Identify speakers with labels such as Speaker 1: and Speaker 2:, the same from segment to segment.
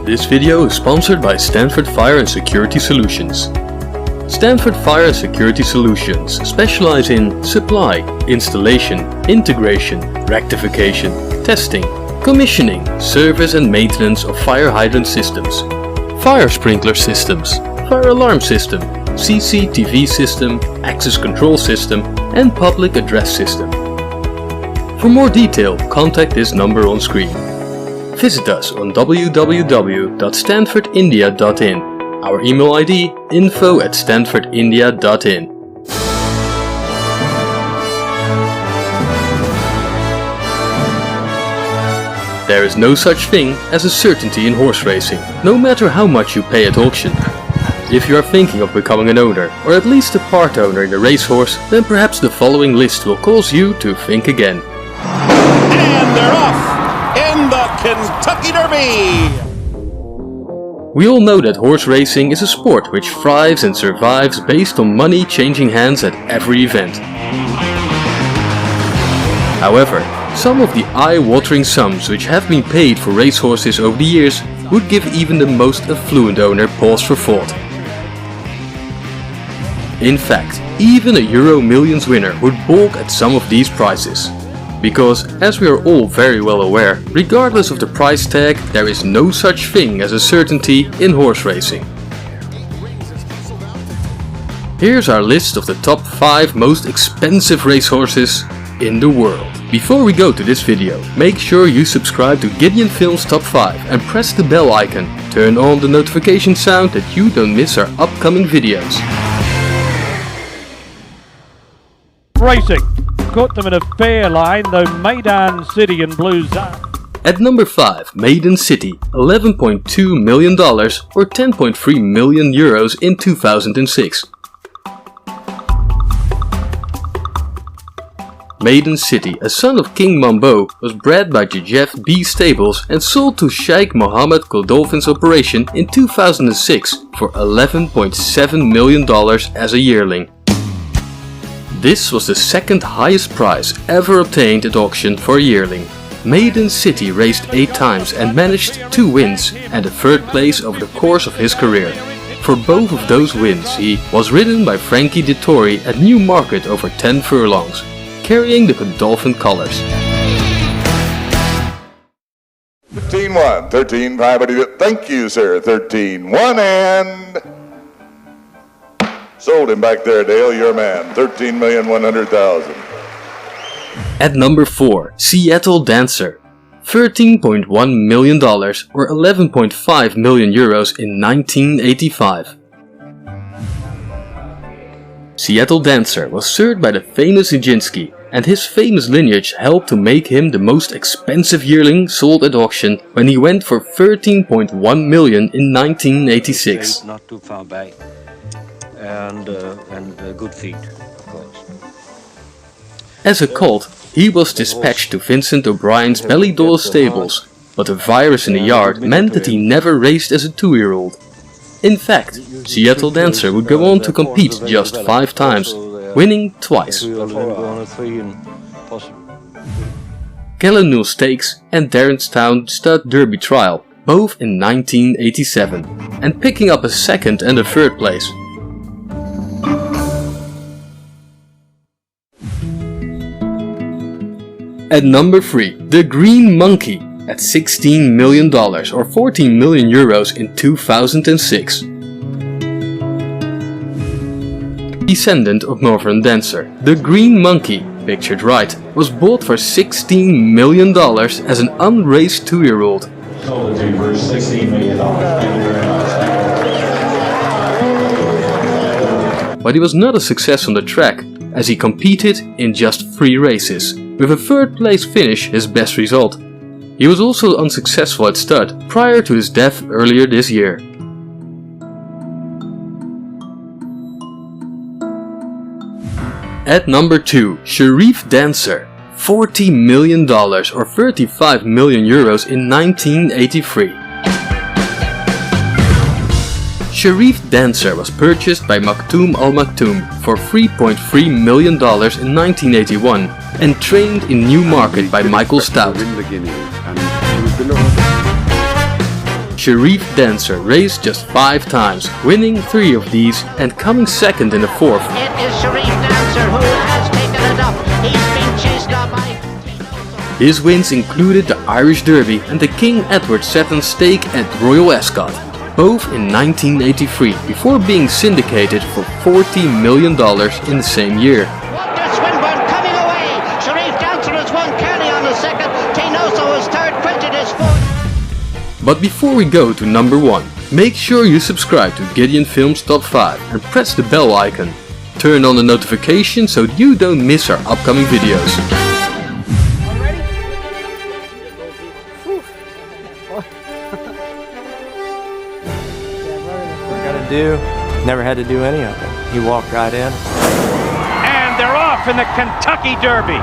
Speaker 1: This video is sponsored by Stanford Fire and Security Solutions. Stanford Fire and Security Solutions specialize in supply, installation, integration, rectification, testing, commissioning, service and maintenance of fire hydrant systems, fire sprinkler systems, fire alarm system, CCTV system, access control system and public address system. For more detail, contact this number on screen. Visit us on www.stanfordindia.in. Our email ID info@stanfordindia.in. There is no such thing as a certainty in horse racing, no matter how much you pay at auction. If you are thinking of becoming an owner, or at least a part owner in a racehorse, then perhaps the following list will cause you to think again.
Speaker 2: And they're off in the Kentucky Derby!
Speaker 1: We all know that horse racing is a sport which thrives and survives based on money changing hands at every event. However, some of the eye-watering sums which have been paid for racehorses over the years would give even the most affluent owner pause for thought. In fact, even a EuroMillions winner would balk at some of these prices. Because, as we are all very well aware, regardless of the price tag, there is no such thing as a certainty in horse racing. Here's our list of the top 5 most expensive racehorses in the world. Before we go to this video, make sure you subscribe to Gideon Films Top 5 and press the bell icon. Turn on the notification sound that you don't miss our upcoming videos.
Speaker 3: Racing. Caught them in a fair line, though Maiden City in blue zone.
Speaker 1: At number 5, Maiden City, $11.2 million or 10.3 million euros in 2006. Maiden City, a son of King Mambo, was bred by Jeff B Stables and sold to Sheikh Mohammed Godolphin's operation in 2006 for $11.7 million as a yearling. This was the second highest price ever obtained at auction for a yearling. Maiden City raced 8 times and managed 2 wins and a 3rd place over the course of his career. For both of those wins he was ridden by Frankie Dettori at Newmarket over 10 furlongs, carrying the Godolphin colours.
Speaker 4: 13-1, 13-5, thank you sir, 13-1 and... Sold him back there, Dale, your man, $13,100,000.
Speaker 1: At number 4, Seattle Dancer, $13.1 million or 11.5 million euros in 1985. Seattle Dancer was served by the famous Nijinsky, and his famous lineage helped to make him the most expensive yearling sold at auction when he went for $13.1 million in 1986.
Speaker 5: Not too far back. And good feet, of course.
Speaker 1: As a colt, he was dispatched to Vincent O'Brien's Ballydoyle stables, but a virus in the yard meant that he never raced as a 2-year-old. In fact, Seattle Dancer would go on to compete just 5 times, winning twice. Gallinule Stakes and Darrenstown Stud Derby Trial, both in 1987, and picking up a 2nd and a 3rd place. At number 3, the Green Monkey at $16 million or 14 million euros in 2006. Descendant of Northern Dancer, the Green Monkey, pictured right, was bought for $16 million as an unraced 2-year-old.
Speaker 6: Sold it for $16 million.
Speaker 1: But he was not a success on the track, as he competed in just 3 races, with a 3rd place finish his best result. He was also unsuccessful at stud prior to his death earlier this year. At number 2, Sharif Dancer, $40 million or 35 million euros in 1983. Sharif Dancer was purchased by Maktoum Al Maktoum for $3.3 million in 1981 and trained in Newmarket by Michael Stout. Sharif Dancer raced just 5 times, winning 3 of these and coming second in the 4th.
Speaker 7: It is Sharif Dancer who has taken it up. He's been chased up by...
Speaker 1: His wins included the Irish Derby and the King Edward VII Stake at Royal Ascot, both in 1983, before being syndicated for $40 million in the same year.
Speaker 7: Walter Swinburne coming away. Sharif Dancer has won Kelly on the second. Tinoso is third. Quinton is fourth.
Speaker 1: But before we go to number 1, make sure you subscribe to Gideon Films Top 5 and press the bell icon. Turn on the notification so you don't miss our upcoming videos.
Speaker 8: Never had to do any of it. You walk right in.
Speaker 3: And they're off in the Kentucky Derby.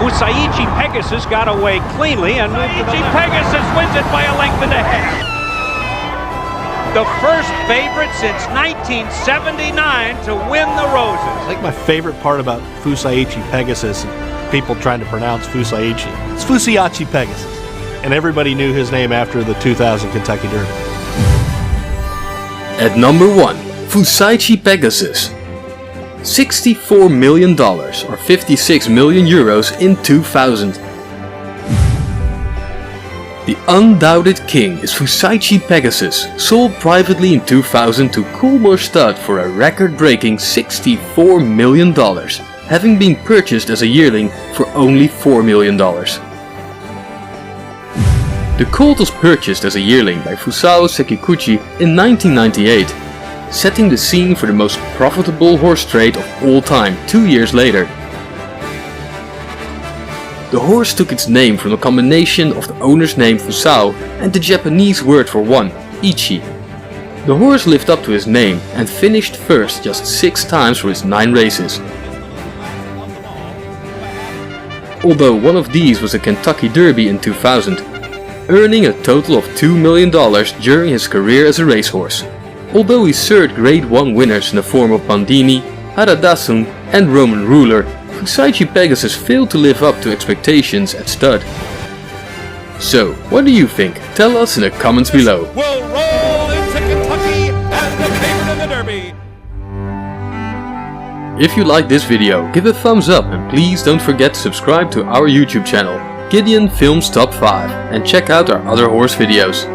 Speaker 3: Fusaichi Pegasus got away cleanly, and Fusaichi Pegasus wins it by a length and a half. The first favorite since 1979 to win the Roses.
Speaker 9: I think my favorite part about Fusaichi Pegasus, people trying to pronounce Fusaichi, it's Fusaichi Pegasus. And everybody knew his name after the 2000 Kentucky Derby.
Speaker 1: At number 1, Fusaichi Pegasus. $64 million or 56 million euros in 2000. The undoubted king is Fusaichi Pegasus, sold privately in 2000 to Coolmore Stud for a record-breaking $64 million, having been purchased as a yearling for only $4 million. The colt was purchased as a yearling by Fusao Sekiguchi in 1998, setting the scene for the most profitable horse trade of all time 2 years later. The horse took its name from a combination of the owner's name Fusao and the Japanese word for one, Ichi. The horse lived up to his name and finished first just 6 times for his 9 races. Although one of these was a Kentucky Derby in 2000, earning a total of $2 million during his career as a racehorse. Although he served Grade 1 winners in the form of Bandini, Haradasun and Roman Ruler, Fusaichi Pegasus failed to live up to expectations at stud. So, what do you think? Tell us in the comments below.
Speaker 2: Will roll into Kentucky as the favorite in the Derby.
Speaker 1: If you like this video, give a thumbs up and please don't forget to subscribe to our YouTube channel, Gideon Films Top 5, and check out our other horse videos.